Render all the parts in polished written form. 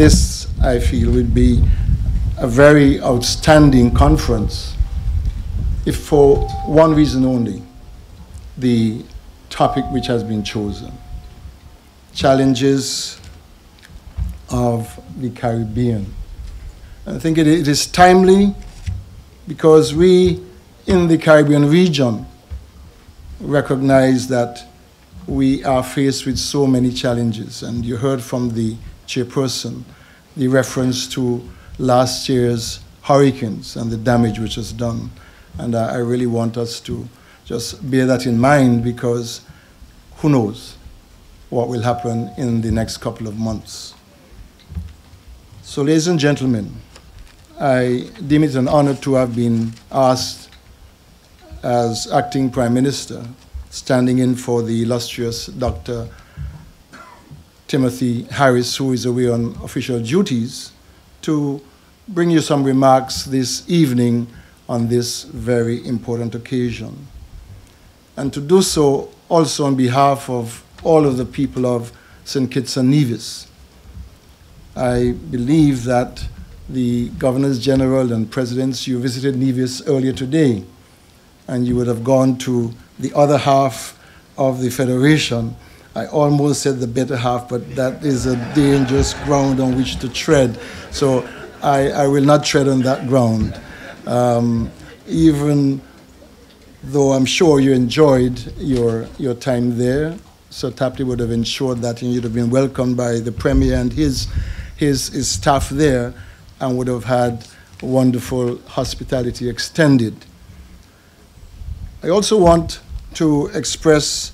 this, I feel, would be a very outstanding conference if for one reason only, the topic which has been chosen, challenges of the Caribbean. I think it is timely because we in the Caribbean region recognize that we are faced with so many challenges. And you heard from the chairperson the reference to last year's hurricanes and the damage which was done. And I really want us to just bear that in mind, because who knows what will happen in the next couple of months. So, ladies and gentlemen, I deem it an honor to have been asked as acting Prime Minister, standing in for the illustrious Dr. Timothy Harris, who is away on official duties, to bring you some remarks this evening on this very important occasion. And to do so also on behalf of all of the people of St. Kitts and Nevis. I believe that the Governors General and Presidents, you visited Nevis earlier today, and you would have gone to the other half of the Federation. I almost said the better half, but that is a dangerous ground on which to tread. So I will not tread on that ground. Even though I'm sure you enjoyed your time there, Sir Tapley would have ensured that you'd have been welcomed by the Premier and his staff there, and would have had wonderful hospitality extended. I also want to express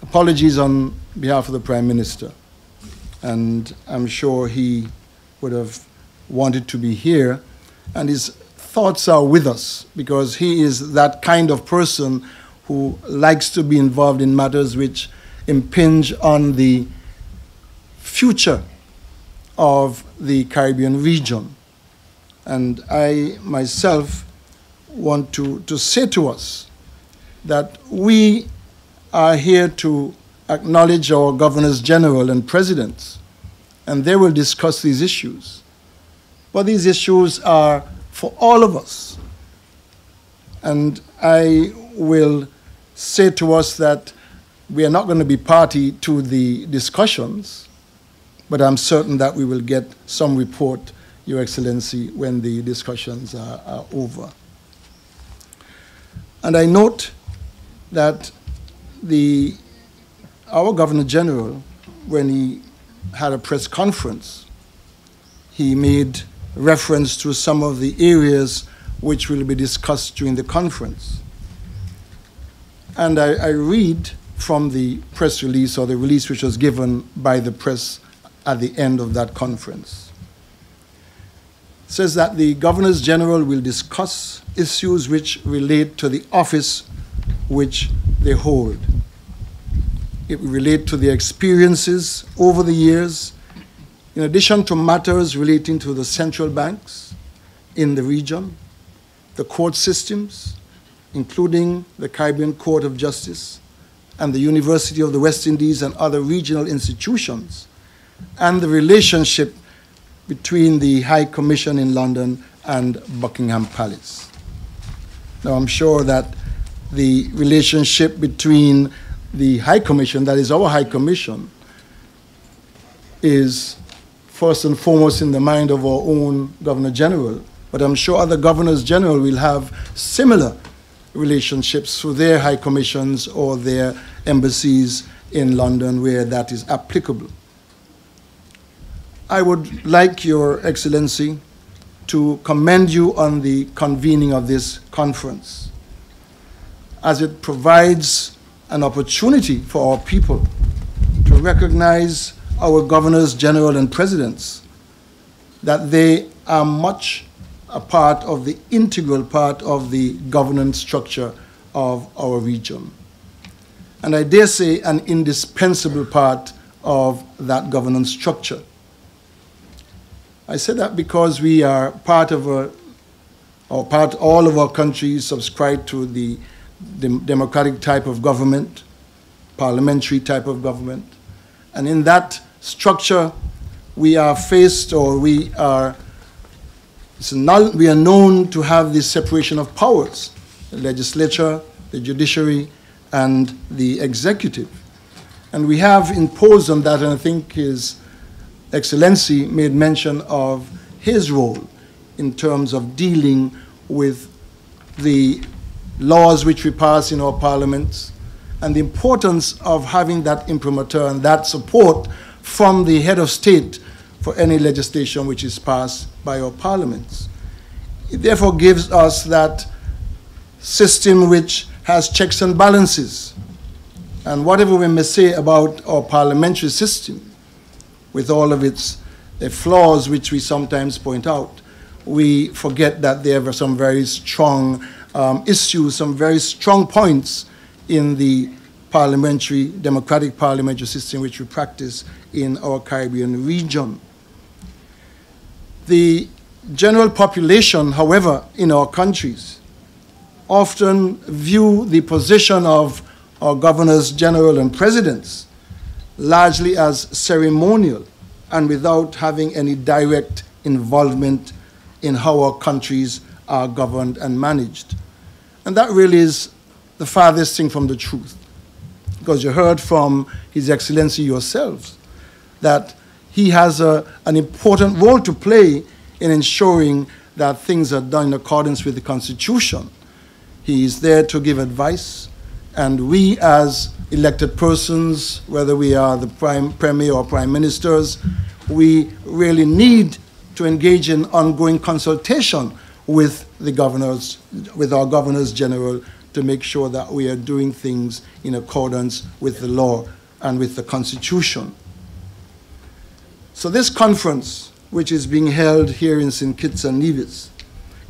apologies on behalf of the Prime Minister, and I'm sure he would have wanted to be here, and his thoughts are with us, because he is that kind of person who likes to be involved in matters which impinge on the future of the Caribbean region. And I myself want to say to us that we are here to acknowledge our Governors General and Presidents, and they will discuss these issues. But these issues are for all of us. And I will say to us that we are not going to be party to the discussions, but I'm certain that we will get some report, Your Excellency, when the discussions are over. And I note that our Governor General, when he had a press conference, he made reference to some of the areas which will be discussed during the conference. And I read from the press release, or the release which was given by the press at the end of that conference. It says that the Governors General will discuss issues which relate to the office which they hold. It will relate to their experiences over the years, in addition to matters relating to the central banks in the region, the court systems, including the Caribbean Court of Justice and the University of the West Indies and other regional institutions, and the relationship between the High Commission in London and Buckingham Palace. Now, I'm sure that the relationship between the High Commission, that is our High Commission, is first and foremost in the mind of our own Governor General, but I'm sure other Governors General will have similar relationships through their High Commissions or their embassies in London where that is applicable. I would like, Your Excellency, to commend you on the convening of this conference, as it provides an opportunity for our people to recognize our Governors General and Presidents, that they are much a part of the integral part of the governance structure of our region. And I dare say an indispensable part of that governance structure. I say that because we are part of all of our countries subscribe to the democratic type of government, parliamentary type of government. And in that structure, we are faced, or we are known to have this separation of powers, the legislature, the judiciary, and the executive. And we have imposed on that, and I think His Excellency made mention of his role in terms of dealing with the laws which we pass in our parliaments, and the importance of having that imprimatur and that support from the head of state for any legislation which is passed by our parliaments. It therefore gives us that system which has checks and balances. And whatever we may say about our parliamentary system, with all of its flaws which we sometimes point out, we forget that there are some very strong issues, some very strong points in the democratic parliamentary system which we practice in our Caribbean region. The general population, however, in our countries often view the position of our governors general and presidents largely as ceremonial and without having any direct involvement in how our countries are governed and managed. And that really is the farthest thing from the truth, because you heard from His Excellency yourselves that he has an important role to play in ensuring that things are done in accordance with the Constitution. He is there to give advice, and we as elected persons, whether we are the Premier or Prime Ministers, we really need to engage in ongoing consultation with the governors, with our governors general, to make sure that we are doing things in accordance with the law and with the Constitution. So this conference, which is being held here in St. Kitts and Nevis,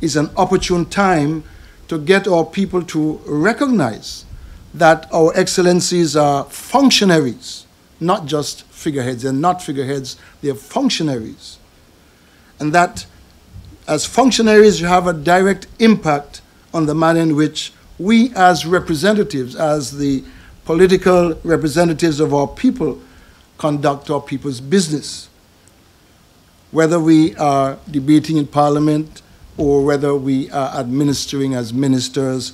is an opportune time to get our people to recognize that our excellencies are functionaries, not just figureheads. They're not figureheads, they're functionaries. And that as functionaries, you have a direct impact on the manner in which we as representatives, as the political representatives of our people, conduct our people's business. Whether we are debating in Parliament or whether we are administering as ministers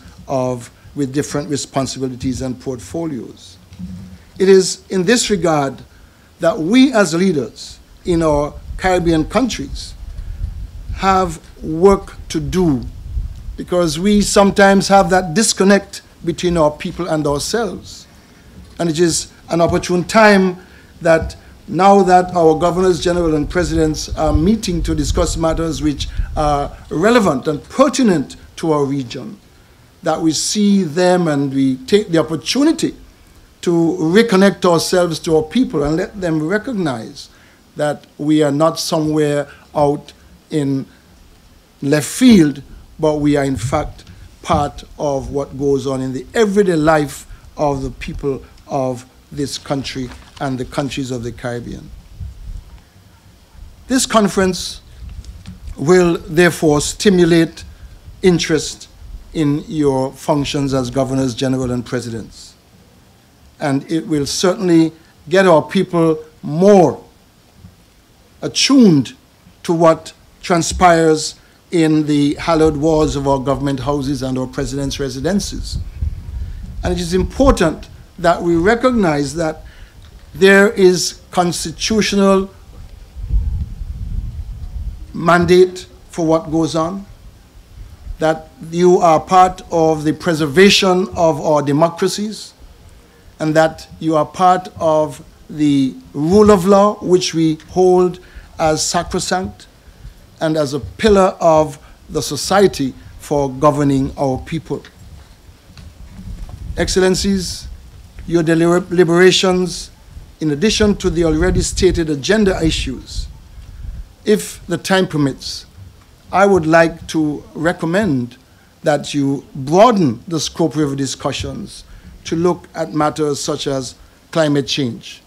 with different responsibilities and portfolios. It is in this regard that we as leaders in our Caribbean countries have work to do, because we sometimes have that disconnect between our people and ourselves. And it is an opportune time that now that our governors general and presidents are meeting to discuss matters which are relevant and pertinent to our region, that we see them and we take the opportunity to reconnect ourselves to our people and let them recognize that we are not somewhere out in left field, but we are in fact part of what goes on in the everyday life of the people of this country and the countries of the Caribbean. This conference will therefore stimulate interest in your functions as governors general and presidents. And it will certainly get our people more attuned to what transpires in the hallowed walls of our government houses and our president's residences. And it is important that we recognize that there is constitutional mandate for what goes on, that you are part of the preservation of our democracies, and that you are part of the rule of law, which we hold as sacrosanct and as a pillar of the society for governing our people. Excellencies, your deliberations, in addition to the already stated agenda issues, if the time permits, I would like to recommend that you broaden the scope of discussions to look at matters such as climate change.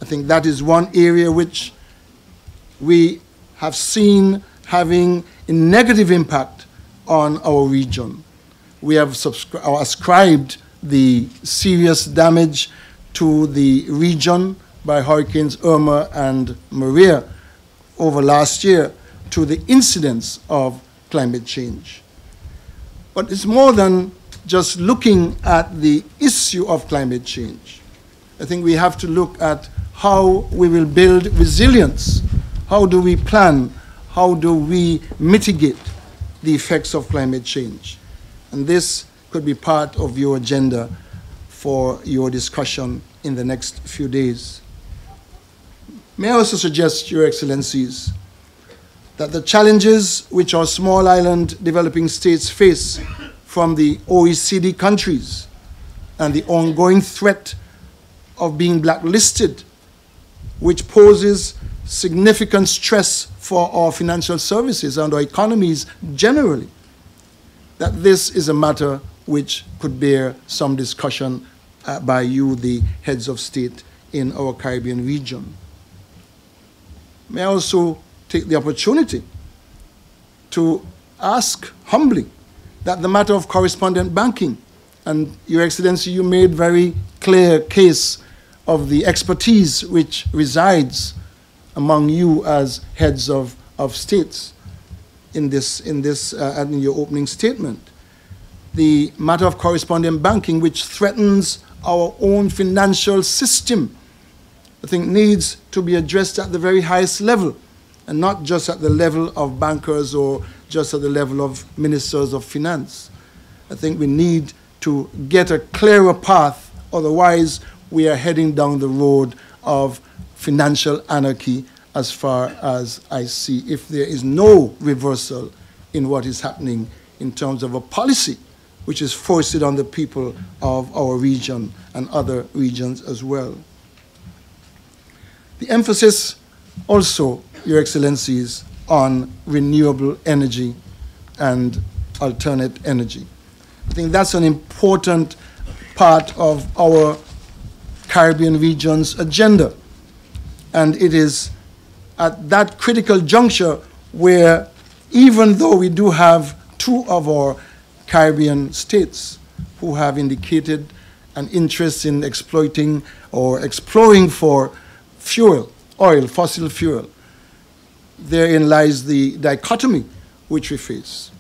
I think that is one area which we have seen having a negative impact on our region. We have ascribed the serious damage to the region by Hurricanes Irma and Maria over last year to the incidence of climate change. But it's more than just looking at the issue of climate change. I think we have to look at how we will build resilience. How do we plan? How do we mitigate the effects of climate change? And this could be part of your agenda for your discussion in the next few days. May I also suggest, Your Excellencies, that the challenges which our small island developing states face from the OECD countries and the ongoing threat of being blacklisted, which poses significant stress for our financial services and our economies generally, that this is a matter which could bear some discussion by you, the heads of state in our Caribbean region. May I also take the opportunity to ask humbly that the matter of correspondent banking, and Your Excellency, you made very clear case of the expertise which resides among you as heads of states in your opening statement. The matter of correspondent banking, which threatens our own financial system, I think needs to be addressed at the very highest level, and not just at the level of bankers or just at the level of ministers of finance. I think we need to get a clearer path, otherwise we are heading down the road of financial anarchy as far as I see, if there is no reversal in what is happening in terms of a policy which is foisted on the people of our region and other regions as well. The emphasis also, Your Excellencies, on renewable energy and alternate energy. I think that's an important part of our Caribbean region's agenda. And it is at that critical juncture where, even though we do have two of our Caribbean states who have indicated an interest in exploiting or exploring for fuel, oil, fossil fuel, therein lies the dichotomy which we face.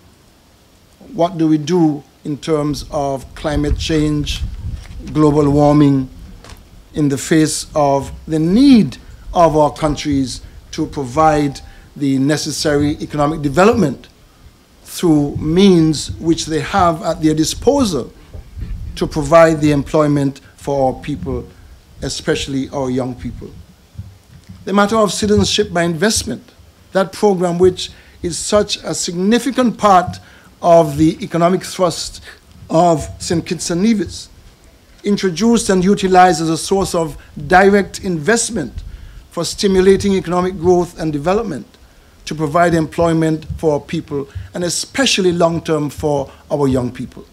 What do we do in terms of climate change, global warming, in the face of the need of our countries to provide the necessary economic development through means which they have at their disposal to provide the employment for our people, especially our young people. The matter of citizenship by investment, that program which is such a significant part of the economic thrust of St. Kitts and Nevis, introduced and utilized as a source of direct investment for stimulating economic growth and development, to provide employment for our people, and especially long-term for our young people.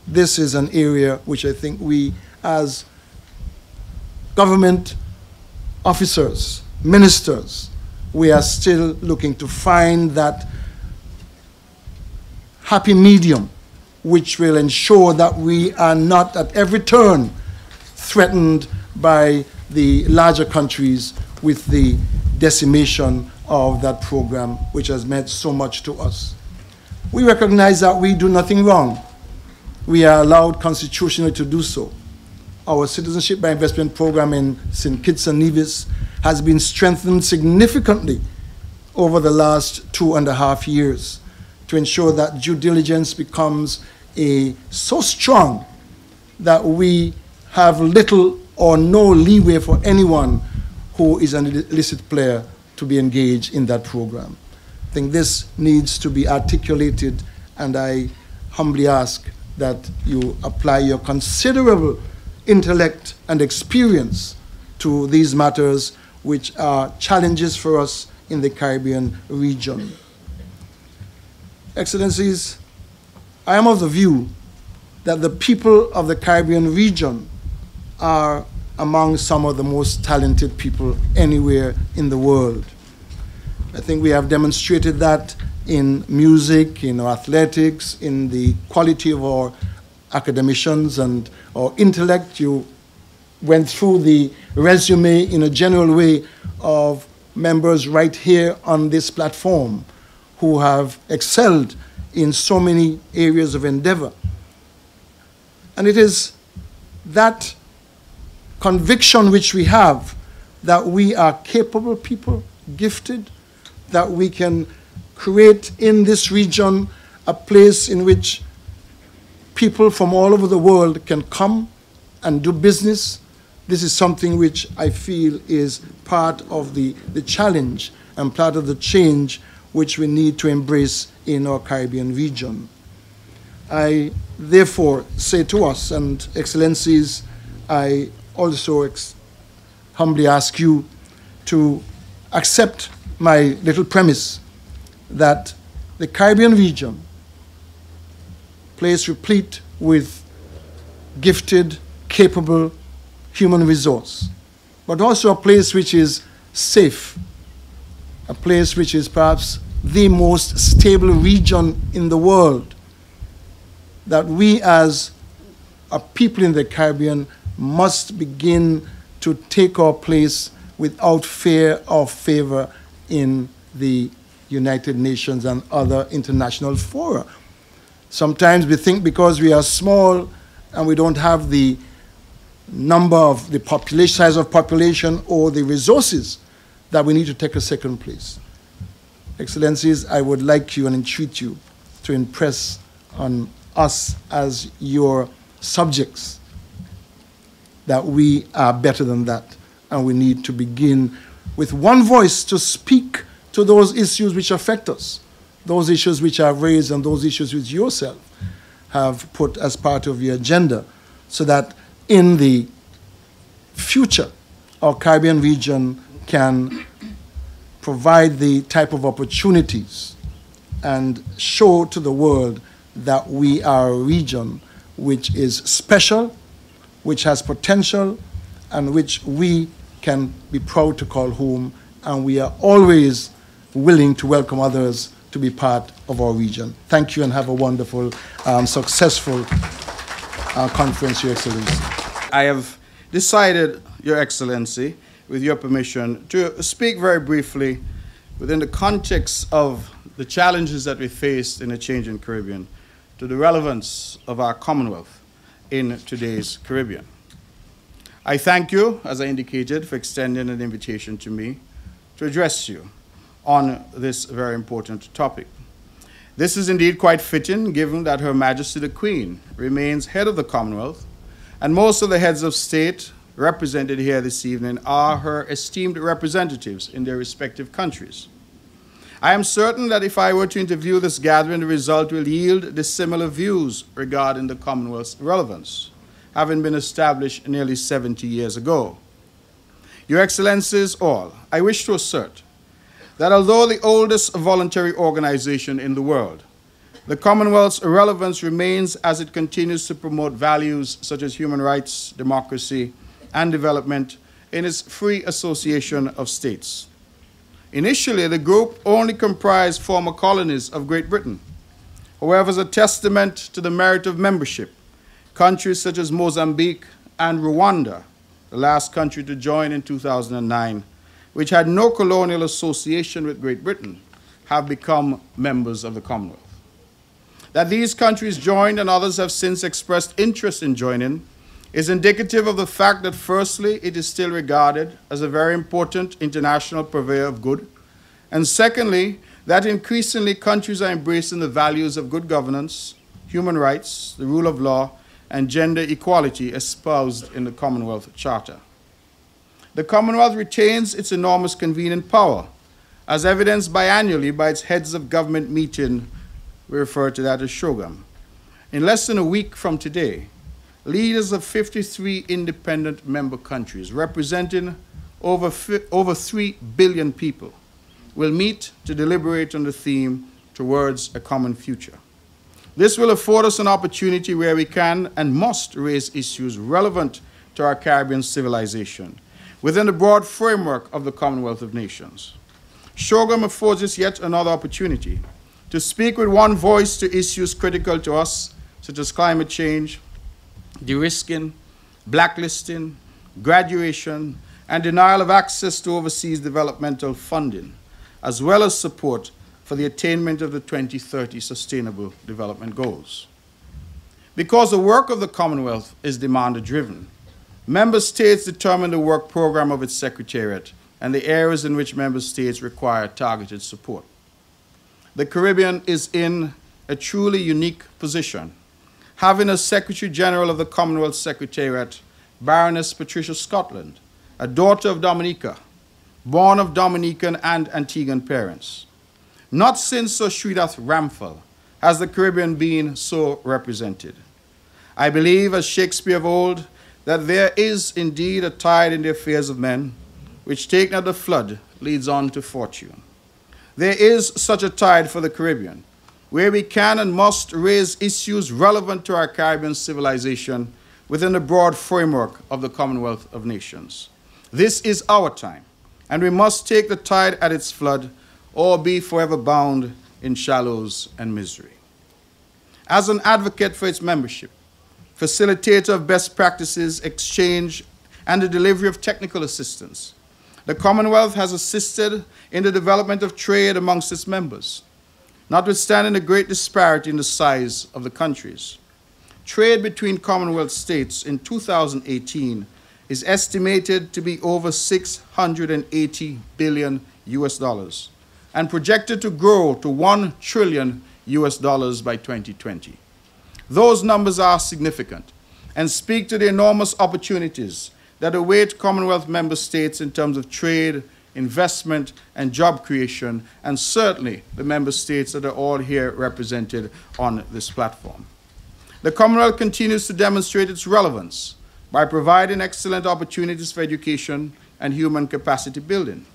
This is an area which I think we, as government officers, ministers, we are still looking to find that happy medium which will ensure that we are not at every turn threatened by the larger countries with the decimation of that program which has meant so much to us. We recognize that we do nothing wrong. We are allowed constitutionally to do so. Our citizenship by investment program in St. Kitts and Nevis has been strengthened significantly over the last 2.5 years to ensure that due diligence becomes so strong that we have little or no leeway for anyone who is an illicit player to be engaged in that program. I think this needs to be articulated, and I humbly ask that you apply your considerable intellect and experience to these matters, which are challenges for us in the Caribbean region. Excellencies, I am of the view that the people of the Caribbean region are among some of the most talented people anywhere in the world. I think we have demonstrated that in music, in athletics, in the quality of our academicians and our intellect. You went through the resume in a general way of members right here on this platform who have excelled in so many areas of endeavor. And it is that conviction which we have that we are capable people, gifted, that we can create in this region a place in which people from all over the world can come and do business. This is something which I feel is part of the challenge and part of the change which we need to embrace in our Caribbean region. I therefore say to us, and Excellencies, I also humbly ask you to accept my little premise that the Caribbean region, place replete with gifted, capable human resource, but also a place which is safe, a place which is perhaps the most stable region in the world, that we as a people in the Caribbean must begin to take our place without fear or favor in the United Nations and other international fora. Sometimes we think because we are small and we don't have the number of the population, size of population or the resources that we need to take a second place. Excellencies, I would like you and entreat you to impress on us as your subjects that we are better than that, and we need to begin with one voice to speak to those issues which affect us, those issues which are raised and those issues which yourself have put as part of your agenda, so that in the future our Caribbean region can provide the type of opportunities and show to the world that we are a region which is special, which has potential, and which we can be proud to call home, and we are always willing to welcome others to be part of our region. Thank you and have a wonderful, successful conference, Your Excellency. I have decided, Your Excellency, with your permission, to speak very briefly within the context of the challenges that we face in a changing Caribbean to the relevance of our Commonwealth in today's Caribbean. I thank you, as I indicated, for extending an invitation to me to address you on this very important topic. This is indeed quite fitting, given that Her Majesty the Queen remains head of the Commonwealth, and most of the heads of state represented here this evening are her esteemed representatives in their respective countries. I am certain that if I were to interview this gathering, the result will yield dissimilar views regarding the Commonwealth's relevance, having been established nearly 70 years ago. Your Excellencies all, I wish to assert that although the oldest voluntary organization in the world, the Commonwealth's relevance remains as it continues to promote values such as human rights, democracy, and development in its free association of states. Initially, the group only comprised former colonies of Great Britain. However, as a testament to the merit of membership, countries such as Mozambique and Rwanda, the last country to join in 2009, which had no colonial association with Great Britain, have become members of the Commonwealth. That these countries joined and others have since expressed interest in joining is indicative of the fact that, firstly, it is still regarded as a very important international purveyor of good, and secondly, that increasingly countries are embracing the values of good governance, human rights, the rule of law, and gender equality espoused in the Commonwealth Charter. The Commonwealth retains its enormous convening power, as evidenced biannually by its heads of government meeting. We refer to that as SHOGAM. In less than a week from today, leaders of 53 independent member countries, representing over 3 billion people, will meet to deliberate on the theme Towards a Common Future. This will afford us an opportunity where we can and must raise issues relevant to our Caribbean civilization within the broad framework of the Commonwealth of Nations. SHOGAM affords us yet another opportunity to speak with one voice to issues critical to us, such as climate change, de-risking, blacklisting, graduation, and denial of access to overseas developmental funding, as well as support for the attainment of the 2030 Sustainable Development Goals. Because the work of the Commonwealth is demand-driven, member states determine the work program of its Secretariat and the areas in which member states require targeted support. The Caribbean is in a truly unique position, having as Secretary General of the Commonwealth Secretariat Baroness Patricia Scotland, a daughter of Dominica, born of Dominican and Antiguan parents. Not since Sir Srinath Ramphal has the Caribbean been so represented. I believe, as Shakespeare of old, that there is indeed a tide in the affairs of men, which taken at the flood leads on to fortune. There is such a tide for the Caribbean, where we can and must raise issues relevant to our Caribbean civilization within the broad framework of the Commonwealth of Nations. This is our time, and we must take the tide at its flood or be forever bound in shallows and misery. As an advocate for its membership, facilitator of best practices, exchange, and the delivery of technical assistance, the Commonwealth has assisted in the development of trade amongst its members, notwithstanding the great disparity in the size of the countries. Trade between Commonwealth states in 2018 is estimated to be over $680 billion and projected to grow to $1 trillion by 2020. Those numbers are significant and speak to the enormous opportunities that await Commonwealth member states in terms of trade, investment, and job creation, and certainly the member states that are all here represented on this platform. The Commonwealth continues to demonstrate its relevance by providing excellent opportunities for education and human capacity building.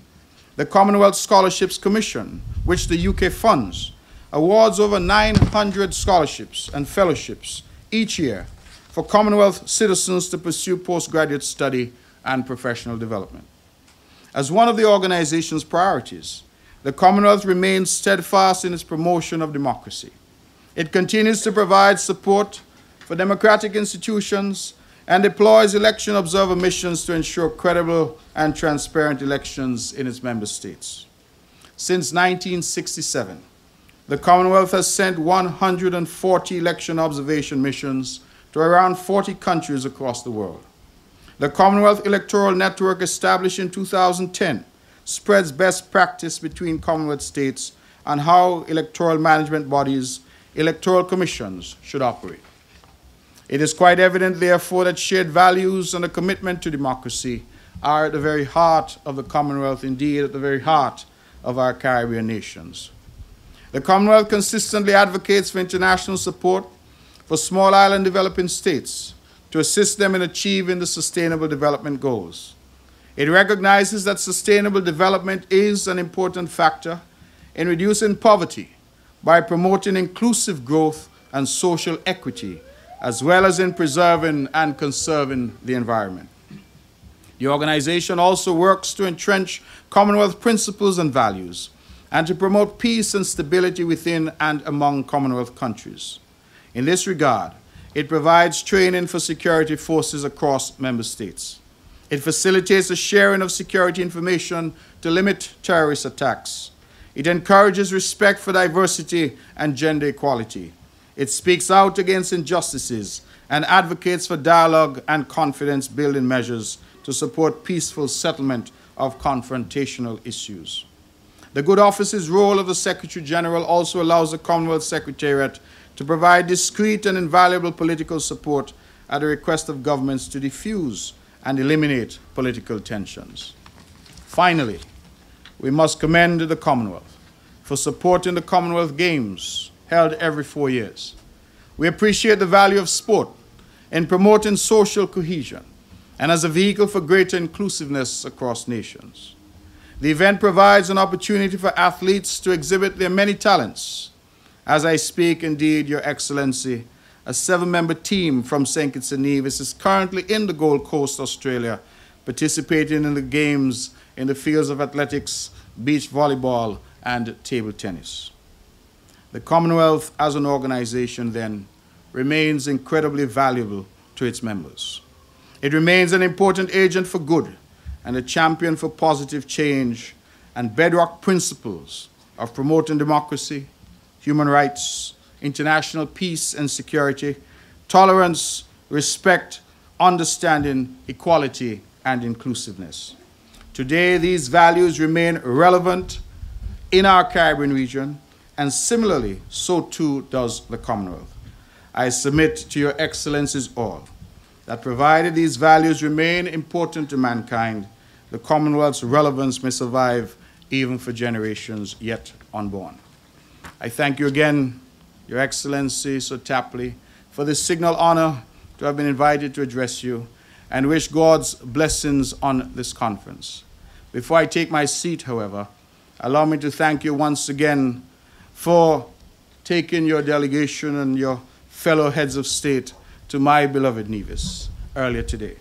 The Commonwealth Scholarships Commission, which the UK funds, awards over 900 scholarships and fellowships each year for Commonwealth citizens to pursue postgraduate study and professional development. As one of the organization's priorities, the Commonwealth remains steadfast in its promotion of democracy. It continues to provide support for democratic institutions and deploys election observer missions to ensure credible and transparent elections in its member states. Since 1967, the Commonwealth has sent 140 election observation missions to around 40 countries across the world. The Commonwealth Electoral Network, established in 2010, spreads best practice between Commonwealth states on how electoral management bodies, electoral commissions, should operate. It is quite evident, therefore, that shared values and a commitment to democracy are at the very heart of the Commonwealth, indeed at the very heart of our Caribbean nations. The Commonwealth consistently advocates for international support for small island developing states to assist them in achieving the Sustainable Development Goals. It recognizes that sustainable development is an important factor in reducing poverty by promoting inclusive growth and social equity, as well as in preserving and conserving the environment. The organization also works to entrench Commonwealth principles and values and to promote peace and stability within and among Commonwealth countries. In this regard, it provides training for security forces across member states. It facilitates the sharing of security information to limit terrorist attacks. It encourages respect for diversity and gender equality. It speaks out against injustices and advocates for dialogue and confidence-building measures to support peaceful settlement of confrontational issues. The Good Office's role of the Secretary General also allows the Commonwealth Secretariat to provide discreet and invaluable political support at the request of governments to diffuse and eliminate political tensions. Finally, we must commend the Commonwealth for supporting the Commonwealth Games held every 4 years. We appreciate the value of sport in promoting social cohesion and as a vehicle for greater inclusiveness across nations. The event provides an opportunity for athletes to exhibit their many talents. As I speak, indeed, Your Excellency, a 7-member team from St. Kitts and Nevis is currently in the Gold Coast, Australia, participating in the games in the fields of athletics, beach volleyball, and table tennis. The Commonwealth as an organization, then, remains incredibly valuable to its members. It remains an important agent for good and a champion for positive change and bedrock principles of promoting democracy, human rights, international peace and security, tolerance, respect, understanding, equality, and inclusiveness. Today, these values remain relevant in our Caribbean region, and similarly, so too does the Commonwealth. I submit to your excellencies all that provided these values remain important to mankind, the Commonwealth's relevance may survive even for generations yet unborn. I thank you again, Your Excellency Sir Tapley, for this signal honor to have been invited to address you, and wish God's blessings on this conference. Before I take my seat, however, allow me to thank you once again for taking your delegation and your fellow heads of state to my beloved Nevis earlier today.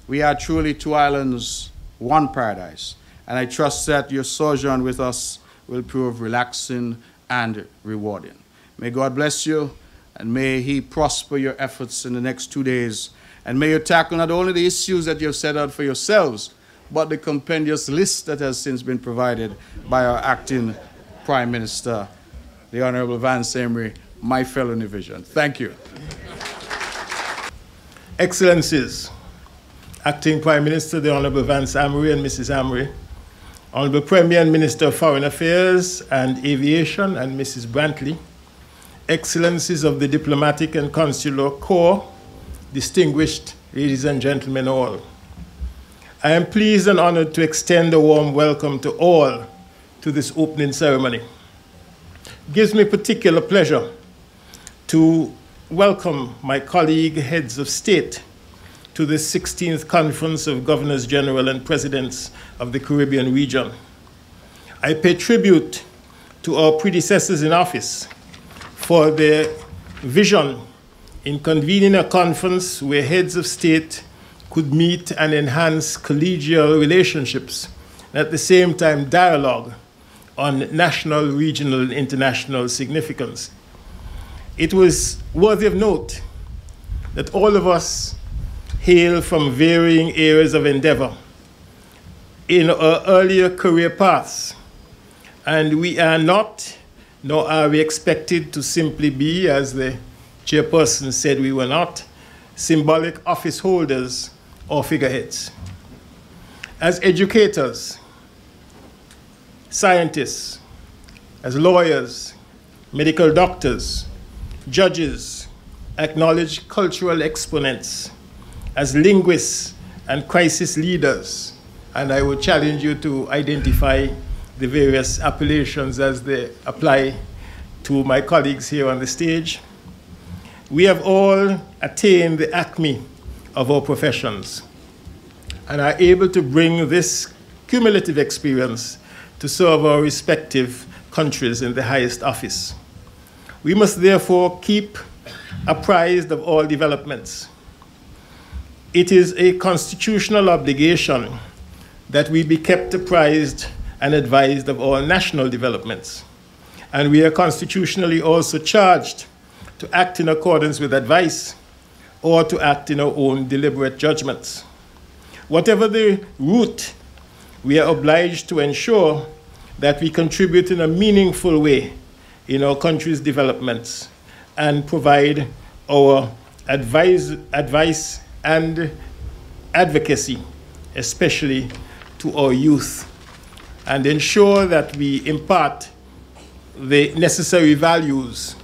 We are truly two islands, one paradise, and I trust that your sojourn with us will prove relaxing and rewarding. May God bless you, and may He prosper your efforts in the next 2 days, and may you tackle not only the issues that you have set out for yourselves, but the compendious list that has since been provided by our acting Prime Minister, the Honorable Vance Emery, my fellow Nevisian. Thank you. Excellencies, Acting Prime Minister, the Honorable Vance Emery and Mrs. Emery, Honorable Premier and Minister of Foreign Affairs and Aviation and Mrs. Brantley, Excellencies of the Diplomatic and Consular Corps, distinguished ladies and gentlemen all. I am pleased and honored to extend a warm welcome to all to this opening ceremony. It gives me particular pleasure to welcome my colleague heads of state to the 16th Conference of Governors General and Presidents of the Caribbean region. I pay tribute to our predecessors in office for their vision in convening a conference where heads of state could meet and enhance collegial relationships, and at the same time dialogue on national, regional, and international significance. It was worthy of note that all of us hail from varying areas of endeavor in our earlier career paths, and we are not, nor are we expected to simply be, as the chairperson said we were not, symbolic office holders or figureheads. As educators, scientists, as lawyers, medical doctors, judges, acknowledged cultural exponents, as linguists and crisis leaders, and I would challenge you to identify the various appellations as they apply to my colleagues here on the stage. We have all attained the acme of our professions and are able to bring this cumulative experience to serve our respective countries in the highest office. We must therefore keep apprised of all developments. It is a constitutional obligation that we be kept apprised and advised of all national developments. And we are constitutionally also charged to act in accordance with advice or to act in our own deliberate judgments. Whatever the route, we are obliged to ensure that we contribute in a meaningful way in our country's developments and provide our advice and advocacy, especially to our youth, and ensure that we impart the necessary values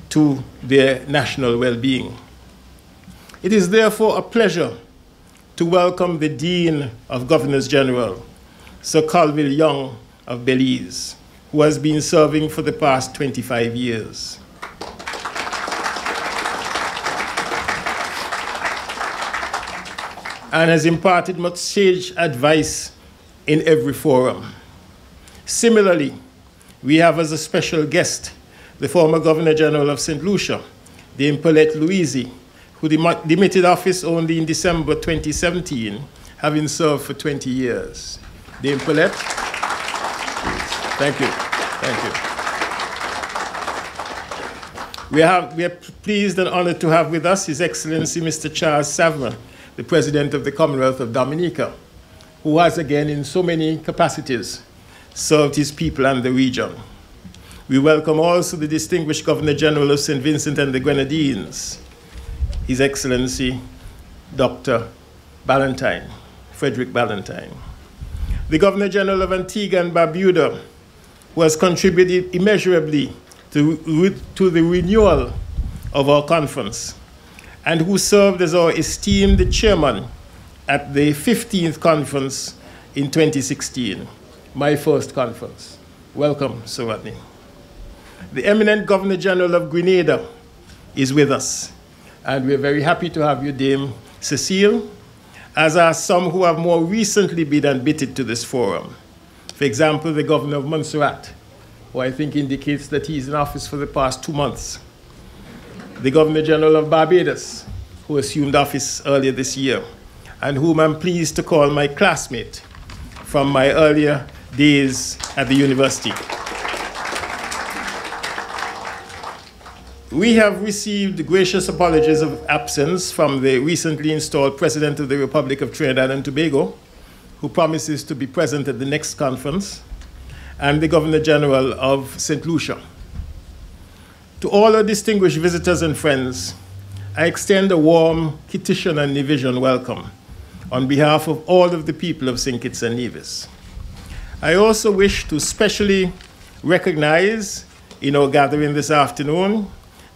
to their national well-being. It is therefore a pleasure to welcome the Dean of Governors General, Sir Colville Young of Belize, who has been serving for the past 25 years. And has imparted much sage advice in every forum. Similarly, we have as a special guest the former Governor General of St. Lucia, Dame Paulette Louisy, who demitted office only in December 2017, having served for 20 years. Dame Paulette, thank you. Thank you. We are pleased and honored to have with us His Excellency Mr. Charles Saverin, the President of the Commonwealth of Dominica, who has again in so many capacities served his people and the region. We welcome also the distinguished Governor General of St. Vincent and the Grenadines, His Excellency Dr. Ballantyne, Frederick Ballantyne. The Governor General of Antigua and Barbuda, who has contributed immeasurably to the renewal of our conference, and who served as our esteemed chairman at the 15th conference in 2016, my first conference. Welcome, Sir Rodney. The eminent Governor General of Grenada is with us, and we're very happy to have you, Dame Cecile, as are some who have more recently been admitted to this forum. For example, the Governor of Montserrat, who I think indicates that he's in office for the past 2 months. The Governor General of Barbados, who assumed office earlier this year, and whom I'm pleased to call my classmate from my earlier days at the university. We have received gracious apologies of absence from the recently installed President of the Republic of Trinidad and Tobago, who promises to be present at the next conference, and the Governor General of St. Lucia. To all our distinguished visitors and friends, I extend a warm Kittitian and Nevisian welcome on behalf of all of the people of St. Kitts and Nevis. I also wish to specially recognize in our gathering this afternoon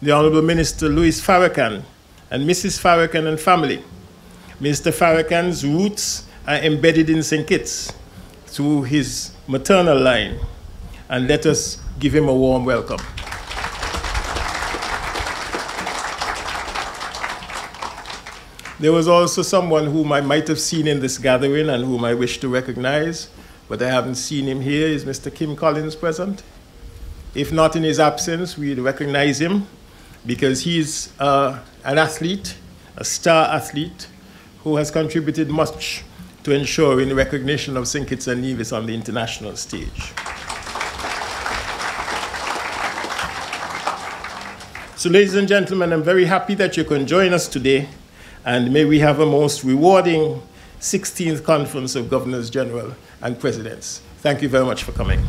the Honorable Minister Louis Farrakhan and Mrs. Farrakhan and family. Mr. Farrakhan's roots are embedded in St. Kitts through his maternal line, and let us give him a warm welcome. There was also someone whom I might have seen in this gathering and whom I wish to recognize, but I haven't seen him here. Is Mr. Kim Collins present? If not in his absence, we'd recognize him because he's an athlete, a star athlete, who has contributed much to ensuring recognition of St. Kitts and Nevis on the international stage. So, ladies and gentlemen, I'm very happy that you can join us today, and may we have a most rewarding 16th Conference of Governors General and Presidents. Thank you very much for coming.